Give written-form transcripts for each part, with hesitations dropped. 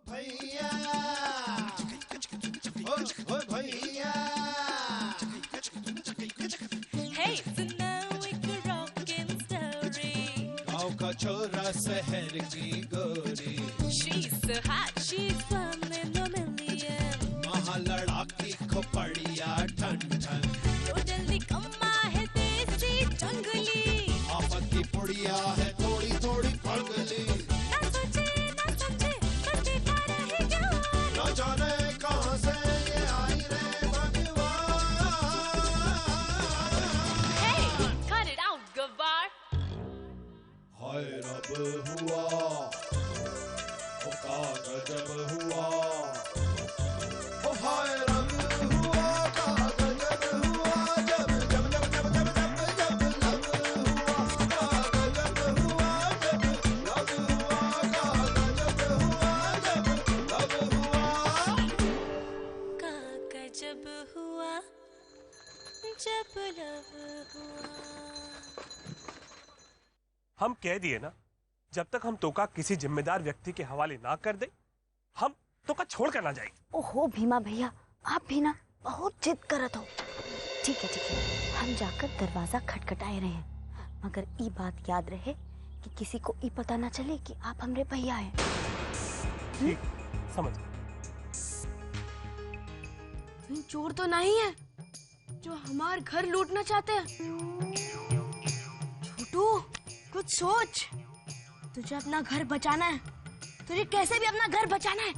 भैया, ओ भैया। Hey, so now it's a rockin' story. गाँव का छोरा शहर की गोरी, She's so hot, she's one in a million. महालड़ाकी खोपड़िया ठन ठन, तो जल्दी कम्मा है देसी जंगली, आफत की पुड़िया है थोड़ी थोड़ी पगली। ना सोचे ना समझे बच्चे का रहे जवान, न जाने कहाँ से ये आई रे भगवान। Hey, cut it out, गवार। हाय रब हुआ, ओ का गजब हुआ, ओ हाय रब हुआ, का गजब हुआ, जब जब जब जब जब जब जब लब हुआ, का गजब हुआ, जब लब हुआ, का गजब हुआ, जब लब हुआ। का गजब हुआ जब लब हुआ। हम कह दिए ना, जब तक हम तोका किसी जिम्मेदार व्यक्ति के हवाले ना कर दे, हम तोका छोड़ कर ना जाए। ओहो भीमा भैया, आप भी ना बहुत जिद करत हो। ठीक है, हम जाकर दरवाजा खटखटाए रहे हैं, मगर ई बात याद रहे कि किसी को ई पता ना चले कि आप हमरे भैया हैं। ठीक, समझ। चोर तो नहीं है जो हमार घर लूटना चाहते हैं। छोटू, कुछ सोच। तुझे अपना घर बचाना है, तुझे कैसे भी अपना घर बचाना है।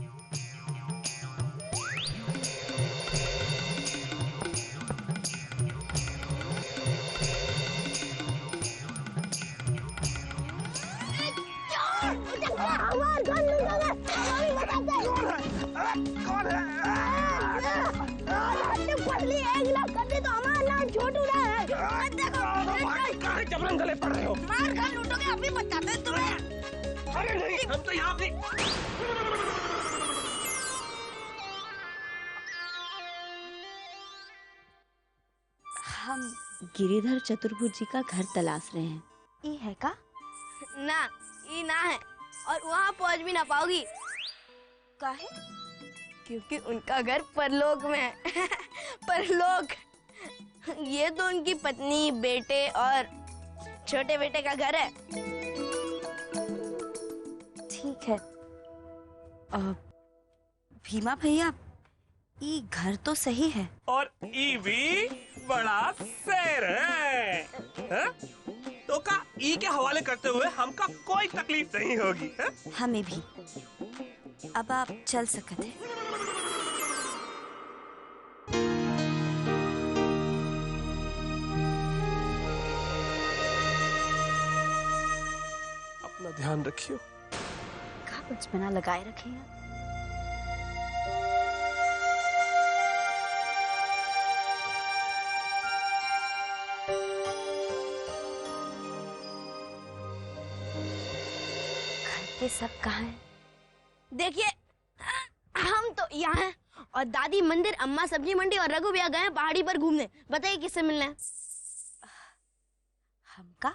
हमार घर लूटोगे, हमारी पतली एक गिलास कर दे तो हमारा नाम छोटू ना है। देखो जबरन गले पड़ रहे हो। हमार घर लूटोगे अभी बताते हैं तुम्हें। अरे नहीं, हम तो यहाँ पे। हम गिरिधर चतुर्भुज जी का घर तलाश रहे हैं। ये है का? ना, ये ना है और वहाँ पहुँच भी ना पाओगी। काहे? क्योंकि उनका घर परलोक में है। परलोक। ये तो उनकी पत्नी, बेटे और छोटे बेटे का घर है। ठीक है। भीमा भैया, ये घर तो सही है और ई भी बड़ा शेर है, हाँ? तो का ई के हवाले करते हुए हमका कोई तकलीफ नहीं होगी, हाँ? हमें भी। अब आप चल सकते हैं। अपना ध्यान रखियो। का बचपना लगाए रखे हैं। घर के सब कहाँ हैं? देखिए, हम तो यहाँ हैं और दादी मंदिर, अम्मा सब्जी मंडी और रघु भैया गए हैं पहाड़ी पर घूमने। बताइए किससे मिलना है? हमका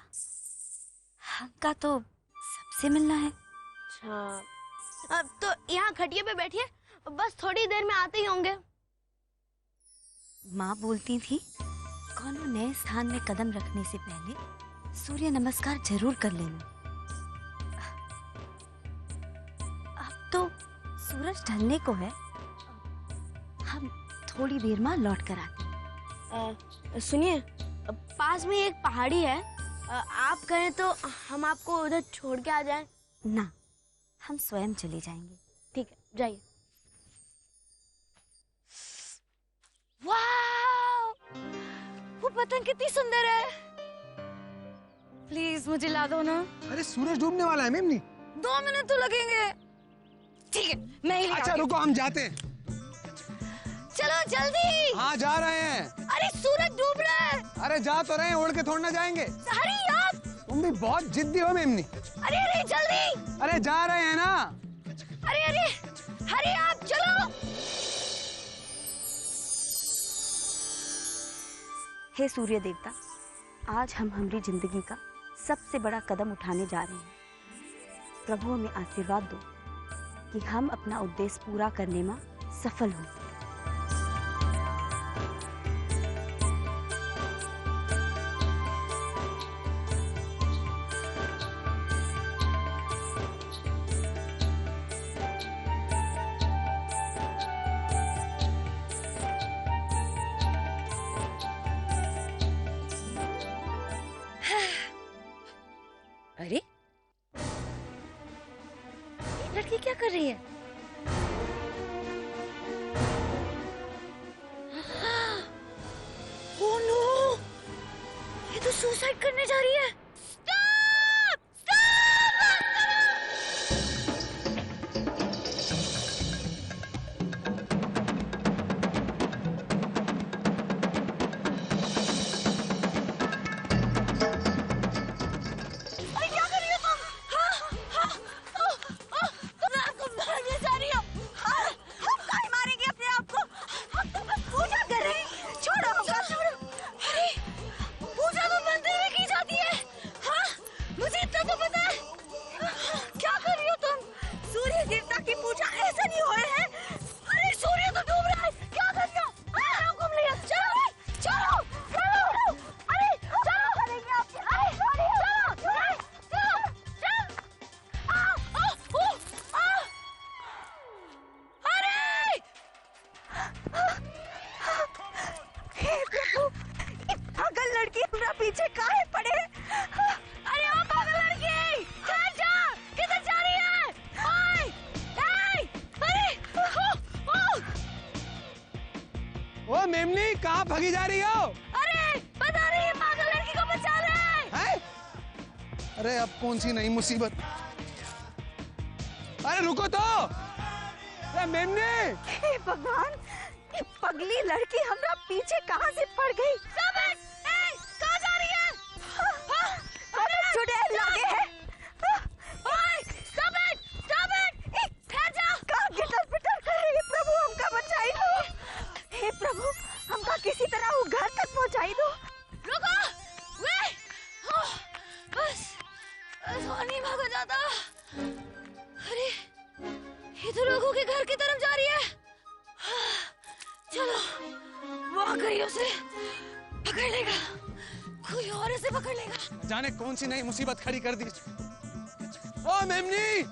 तो सबसे मिलना है। अच्छा, अब तो यहाँ खटिया पे बैठिए, बस थोड़ी देर में आते ही होंगे। माँ बोलती थी कौनो नए स्थान में कदम रखने से पहले सूर्य नमस्कार जरूर कर लेना। अब तो सूरज ढलने को है, हम थोड़ी देर में लौट कर आते। सुनिए, पास में एक पहाड़ी है, आप कहें तो हम आपको उधर छोड़ के आ जाएं। ना, हम स्वयं चले जाएंगे। ठीक है, जाइए। वाह, वो पतंग कितनी सुंदर है। प्लीज मुझे ला दो ना। अरे सूरज डूबने वाला है मेमनी। 2 मिनट तो लगेंगे। ठीक है, मैं ही ले अच्छा आती हूँ। रुको, हम जाते हैं। चलो जल्दी। हाँ जा रहे हैं। अरे सूरज डूब रहा है। अरे जा तो रहे हैं, उड़ के थोड़ा ना जाएंगे। हरी आप। तुम भी बहुत जिद्दी हो मेमनी। अरे अरे जल्दी। अरे जा रहे हैं ना। अरे अरे हरी आप, चलो। हे सूर्य देवता, आज हम हमारी जिंदगी का सबसे बड़ा कदम उठाने जा रहे हैं। प्रभु हमें आशीर्वाद दो कि हम अपना उद्देश्य पूरा करने में सफल हों। अरे ये लड़की क्या कर रही है? ओह नो, ये तो सुसाइड करने जा रही है। स्टॉप! अरे क्या कर रही हो तुम? तुम आपको मारने जा रही हो? हम काहे मारेंगे अपने आप को? हम तो बस पूजा कर रहे हैं। छोड़ो हमको, छोड़ो। अरे पूजा तो मंदिर में की जाती है। हाँ, मुझे इतना तो पता है। क्या कर रही हो तुम? सूर्य देवता की पूजा ऐसे नहीं हो रही है। अरे सूर्य तो डूब रहा है। क्या कर रही हो? घूम लिया। चलो, चलो, चलो। अरे चलो, करेंगे आप। अरे चलो, चलो, चलो। अरे हे प्रभु, ये पागल लड़की हमरा पीछे काहे पड़े? अरे ओ पागल लड़की, कहाँ जा? किधर जा रही है? ओए, अरे, ओ मेमनी, कहाँ भागी जा रही हो? अरे पता नहीं, ये पागल लड़की को बचा ले। हैं? अरे अब कौन सी नई मुसीबत? अरे रुको तो! अरे मेमनी! हे भगवान, ये पगली लड़की हमरा पीछे कहाँ से पड़ गई? कहाँ जा रही है? अरे चुड़ैल लागे है। ओए, stop it! ठहर जा। कहाँ गिटर पिटर कर रही है? प्रभु हमका बचाई दो। हे प्रभु, हमका किसी तरह वो घर तक पहुँचाई दो। रुको, वे, बस और नहीं भागा जाता। अरे ये तो लोगों के घर की तरफ जा रही है। चलो, वो आ गई, उसे पकड़ लेगा, कोई और इसे पकड़ लेगा। जाने कौन सी नई मुसीबत खड़ी कर दी। ओ मेमनी!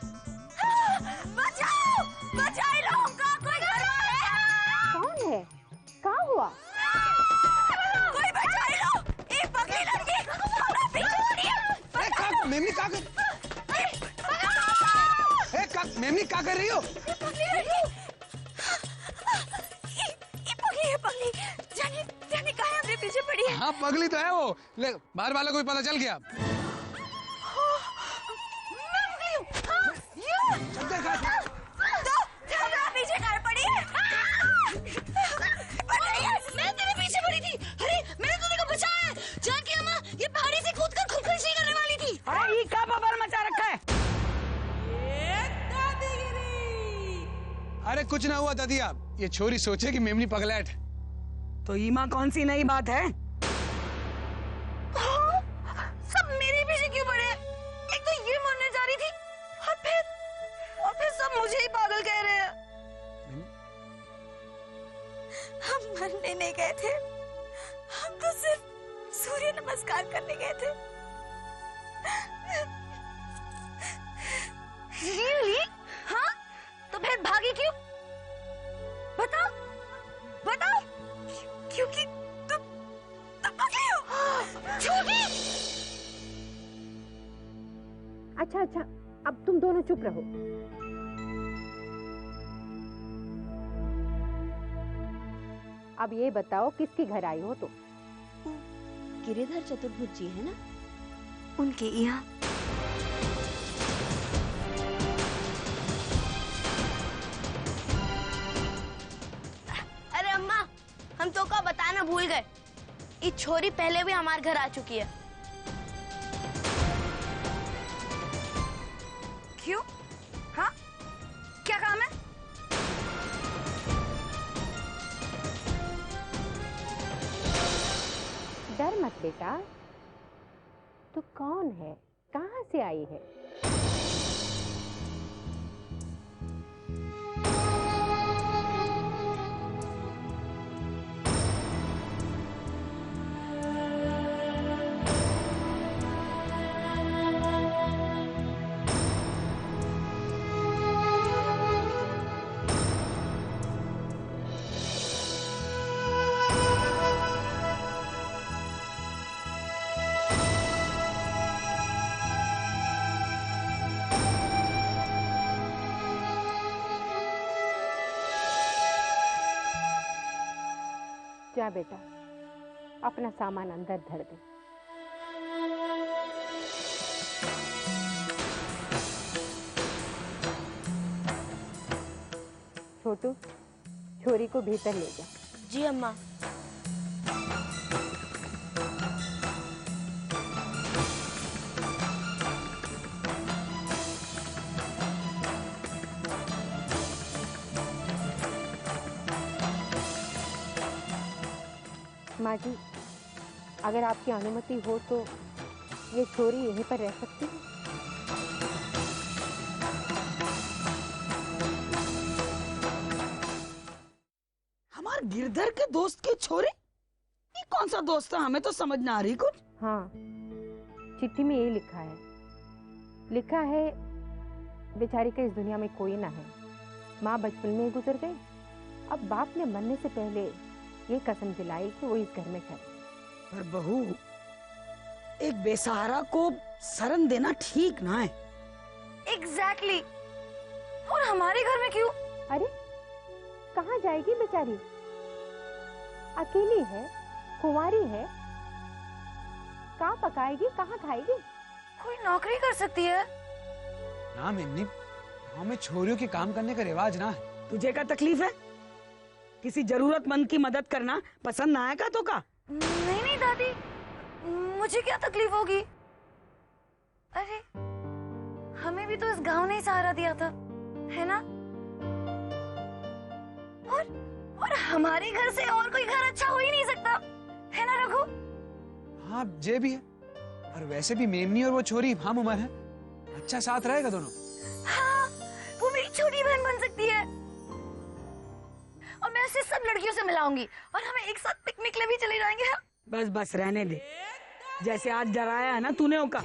बचाओ, बचाए लोगों का, कोई घर में है। कौन है? कहाँ हुआ? कोई बचाए लो, ये पगली लड़की हमारा पीछे पड़ी है। अरे मेमनी क्या कर? मेमनी क्या कर रही हो? ये पगली जाने कहाँ हमरे पीछे पड़ी है। हाँ पगली तो है वो, ले बाहर वालों को भी पता चल गया। पीछे कार पड़ी है। मैं तेरे पीछे पड़ी थी। अरे मैंने तो देखो बचाया है। जानकी अम्मा ये पहाड़ी से कूदकर खुदकुशी करने वाली थी। अरे ये क्या बवाल मचा रखा है? अरे कुछ ना हुआ दादिया, ये छोरी सोचे कि मेमनी पगलैट। तो ईमा कौन सी नई बात है? सब मेरे पीछे क्यों पड़े? एक तो ये मरने जा रही थी और फिर सब मुझे ही पागल कह रहे हैं। हम मरने नहीं गए थे, हम तो सिर्फ सूर्य नमस्कार करने गए थे। Really? हाँ? तो फिर भागी क्यों? बताओ। क्योंकि तुम पगली हो। झूठी। अच्छा, अब तुम दोनों चुप रहो। अब ये बताओ किसके घर आई हो तुम? गिरिधर चतुर्भुज जी है ना, उनके यहाँ। अरे अम्मा, हम तो का बताना भूल गए। ये छोरी पहले भी हमारे घर आ चुकी है। क्यों? हाँ? क्या काम है? डर मत बेटा। तो कौन है, कहाँ से आई है? जा बेटा, अपना सामान अंदर धर दे। छोटू, छोरी को भीतर ले जा। जी अम्मा। माँ जी, अगर आपकी अनुमति हो तो ये छोरी यहीं पर रह सकती है? हमारे गिरधर के दोस्त की छोरी? ये कौन सा दोस्त है? हमें तो समझ ना आ रही कुछ। हाँ, चिट्ठी में यही लिखा है बेचारी का इस दुनिया में कोई ना है। माँ बचपन में ही गुजर गई। अब बाप ने मरने से पहले ये कसम दिलाई कि वो इस घर में ठहरे। पर बहू, एक बेसहारा को शरण देना ठीक ना है। एग्जैक्टली। और हमारे घर में क्यों? अरे कहाँ जाएगी बेचारी? अकेली है, कुंवारी है, कहाँ पकाएगी, कहाँ खाएगी? कोई नौकरी कर सकती है। ना मिन्नी, हमें छोरियों के काम करने का रिवाज ना है। तुझे क्या तकलीफ है? किसी जरूरतमंद की मदद करना पसंद ना आएगा तो का? नहीं नहीं दादी, मुझे क्या तकलीफ होगी? अरे हमें भी तो इस गांव ने ही सहारा दिया था, है ना? और हमारे घर से और कोई घर अच्छा हो ही नहीं सकता, है ना रघु? हाँ, ये भी है। और वैसे भी मेमनी और वो छोरी हम उम्र है, अच्छा साथ रहेगा दोनों। हाँ, वो मेरी छोटी बहन बन सकती है और मैं उसे सब लड़कियों से मिलाऊंगी और हम एक साथ पिकनिक ले भी चले जाएंगे। हाँ? बस बस रहने दे। जैसे आज डराया है ना तूने उनका,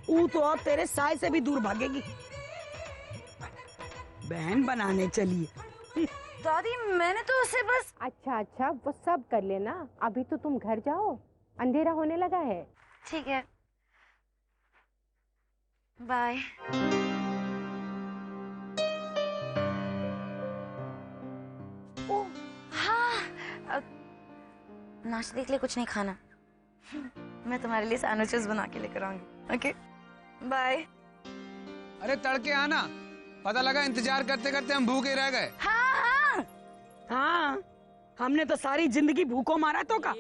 वो तो अब तेरे साय से भी दूर भागेगी। बहन बनाने चली है। दादी मैंने तो उसे बस। अच्छा, वो सब कर लेना, अभी तो तुम घर जाओ, अंधेरा होने लगा है। ठीक है, बाय। ओ हाँ, नाश्ते के लिए कुछ नहीं खाना। मैं तुम्हारे लिए सैंडविचेस बना के लेकर आऊंगी। Okay bye. अरे तड़के आना, पता लगा इंतजार करते करते हम भूखे रह गए। हाँ, हमने तो सारी जिंदगी भूखों मारा तो का।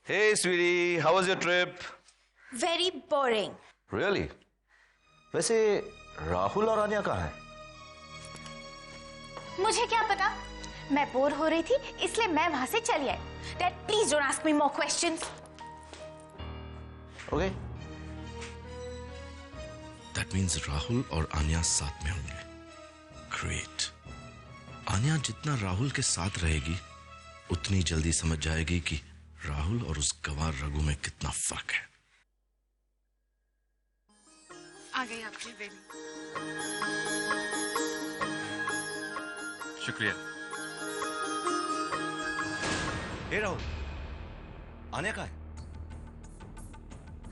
Hey, sweetie, how was your trip? Very boring. Really? वैसे राहुल और आन्या कहाँ है? मुझे क्या पता, मैं बोर हो रही थी इसलिए मैं वहां से चली आई। Dad, please don't ask me more questions. Okay. That means Rahul और आन्या साथ में होंगे। Great. आन्या जितना राहुल के साथ रहेगी, उतनी जल्दी समझ जाएगी कि राहुल और उस गंवार रघु में कितना फर्क है। आ गई आपकी बेबी। शुक्रिया। हे राहुल, आन्या कहाँ है?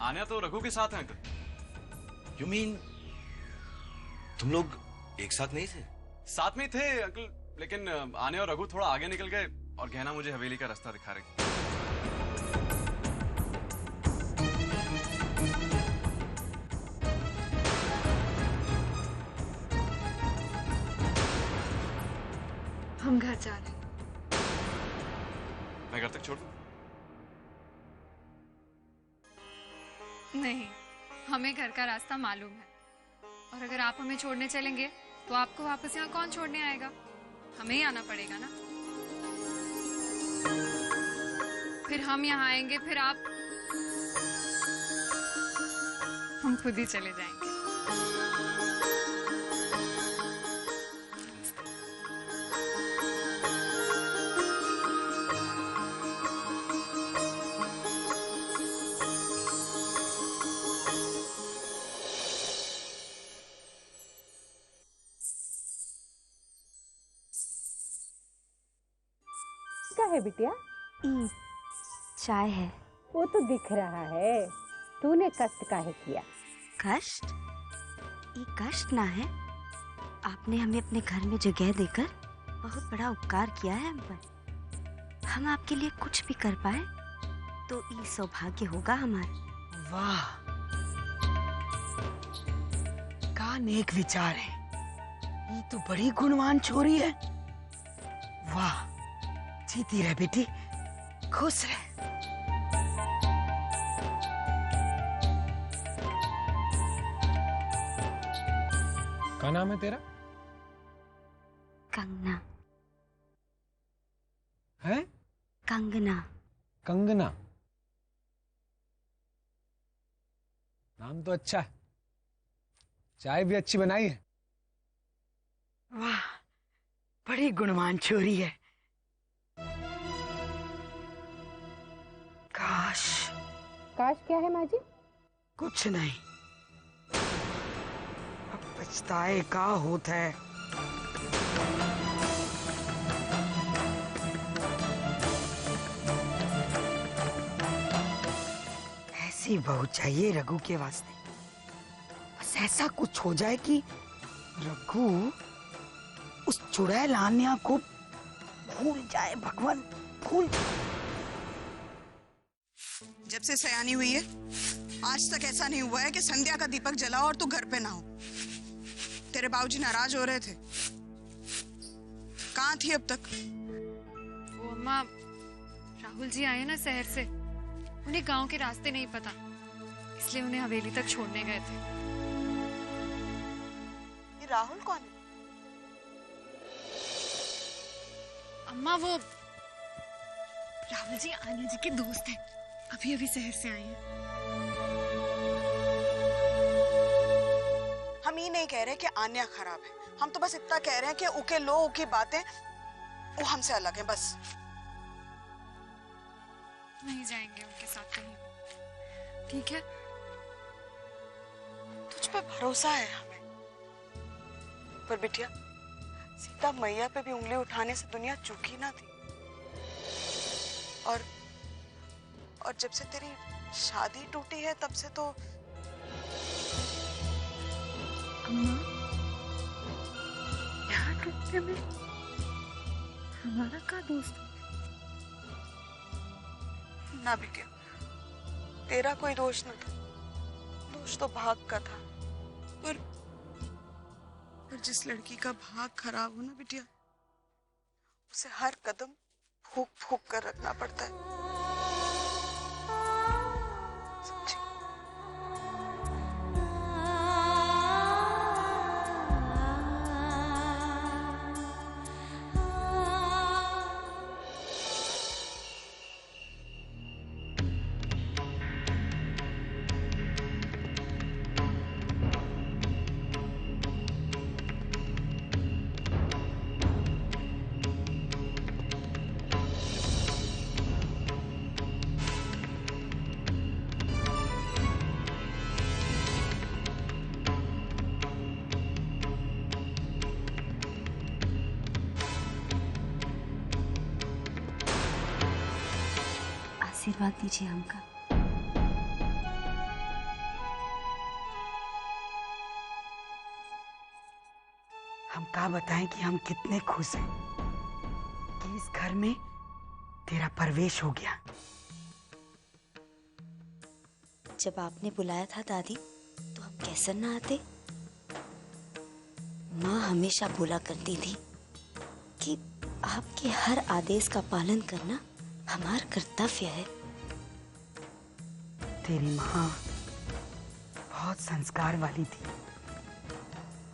आन्या तो रघु के साथ है अंकल। You mean तुम लोग एक साथ नहीं थे? साथ में थे अंकल, लेकिन आन्या और रघु थोड़ा आगे निकल गए और गहना मुझे हवेली का रास्ता दिखा रही। हम घर जा रहे हैं। मैं घर तक छोड़ दूं? नहीं, हमें घर का रास्ता मालूम है और अगर आप हमें छोड़ने चलेंगे तो आपको वापस यहाँ कौन छोड़ने आएगा? हमें ही आना पड़ेगा ना। फिर हम यहाँ आएंगे, फिर आप, हम खुद ही चले जाएंगे। क्या है बिटिया? चाय है। वो तो दिख रहा है, तूने कष्ट काहे किया? कष्ट? ये कष्ट ना है, आपने हमें अपने घर में जगह देकर बहुत बड़ा उपकार किया है हम पर। हम आपके लिए कुछ भी कर पाए तो ये सौभाग्य होगा हमारा। वाह, का नेक विचार है। ये तो बड़ी गुणवान छोरी है। वाह, जीती रह बेटी, खुश रह। क्या नाम है तेरा? कंगना। है? कंगना। कंगना। नाम तो अच्छा है। चाय भी अच्छी बनाई है। वाह, बड़ी गुणवान छोरी है। काश। काश क्या है माँ जी? कुछ नहीं, अब पछताए का होता है। ऐसी बहू चाहिए रघु के वास्ते। बस ऐसा कुछ हो जाए कि रघु उस चुड़ैल आन्या को भूल जाए। भगवान, भूल। जब से सयानी हुई है आज तक ऐसा नहीं हुआ है कि संध्या का दीपक जला और तू घर पे ना हो। तेरे बाबूजी नाराज हो रहे थे। कहाँ थी अब तक? वो अम्मा, राहुल जी आए ना शहर से, उन्हें गांव के रास्ते नहीं पता, इसलिए उन्हें हवेली तक छोड़ने गए थे। ये राहुल कौन है? अम्मा वो राहुल जी आन्या जी के दोस्त हैं, अभी अभी शहर से आए हैं। हम ये नहीं कह रहे कि आन्या खराब है, हम तो बस इतना कह रहे हैं कि उके लो उकी बातें वो हमसे अलग हैं बस। नहीं जाएंगे उनके साथ कहीं, ठीक है? तुझ पे भरोसा है हमें। पर बिटिया, सीता मैया पे भी उंगली उठाने से दुनिया चूकी ना थी। और जब से तेरी शादी टूटी है तब से तो। अम्मा, यहाँ टूटने में हमारा क्या दोस्त? ना बिटिया, तेरा कोई दोष न था, दोष तो भाग का था। पर जिस लड़की का भाग खराब हो ना बिटिया, उसे हर कदम फूक फूक कर रखना पड़ता है। समझी? आशीर्वाद दीजिए हमका। हम क्या बताएं कि हम कितने खुश हैं कि इस घर में तेरा प्रवेश हो गया। जब आपने बुलाया था दादी तो हम कैसे ना आते। माँ हमेशा बोला करती थी कि आपके हर आदेश का पालन करना हमारा कर्तव्य है। तेरी माँ बहुत संस्कार वाली थी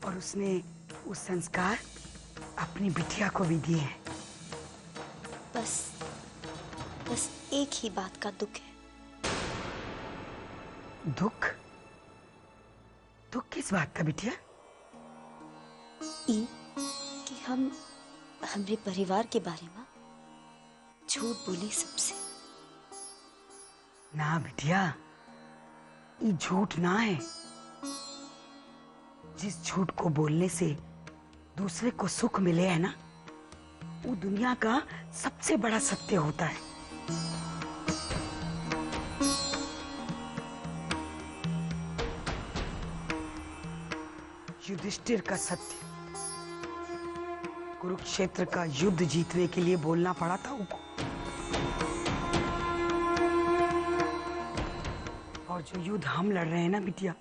और उसने वो संस्कार अपनी बिटिया को भी दिए हैं। बस एक ही बात का दुख है। दुख? दुख किस बात का बिटिया? कि हम हमारे परिवार के बारे में झूठ बोले सबसे। ना बिटिया, ये झूठ ना है। जिस झूठ को बोलने से दूसरे को सुख मिले है ना, वो दुनिया का सबसे बड़ा सत्य होता है। युधिष्ठिर का सत्य कुरुक्षेत्र का युद्ध जीतने के लिए बोलना पड़ा था उनको। और जो युद्ध हम लड़ रहे हैं ना बिटिया,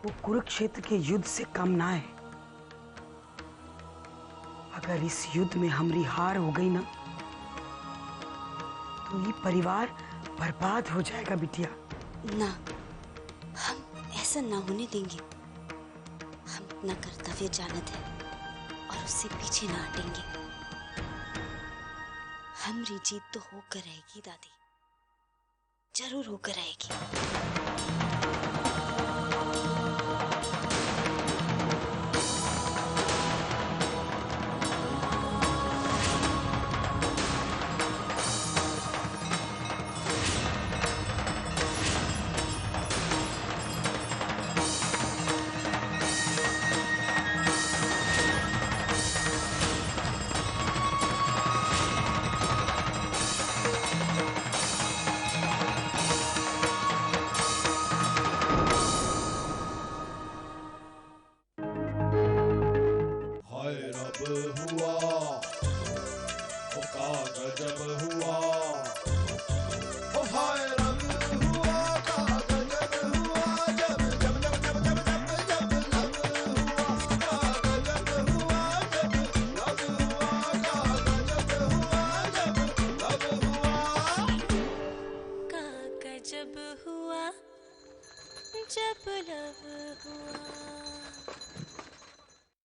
वो कुरुक्षेत्र के युद्ध से कम ना है। अगर इस युद्ध में हमारी हार हो गई ना, तो ये परिवार बर्बाद हो जाएगा बिटिया। ना, हम ऐसा ना होने देंगे। हम अपना कर्तव्य जानते हैं और उससे पीछे ना हटेंगे। हमारी जीत तो होकर रहेगी दादी, जरूर होकर रहेगी। जब हुआ, जब लब हुआ।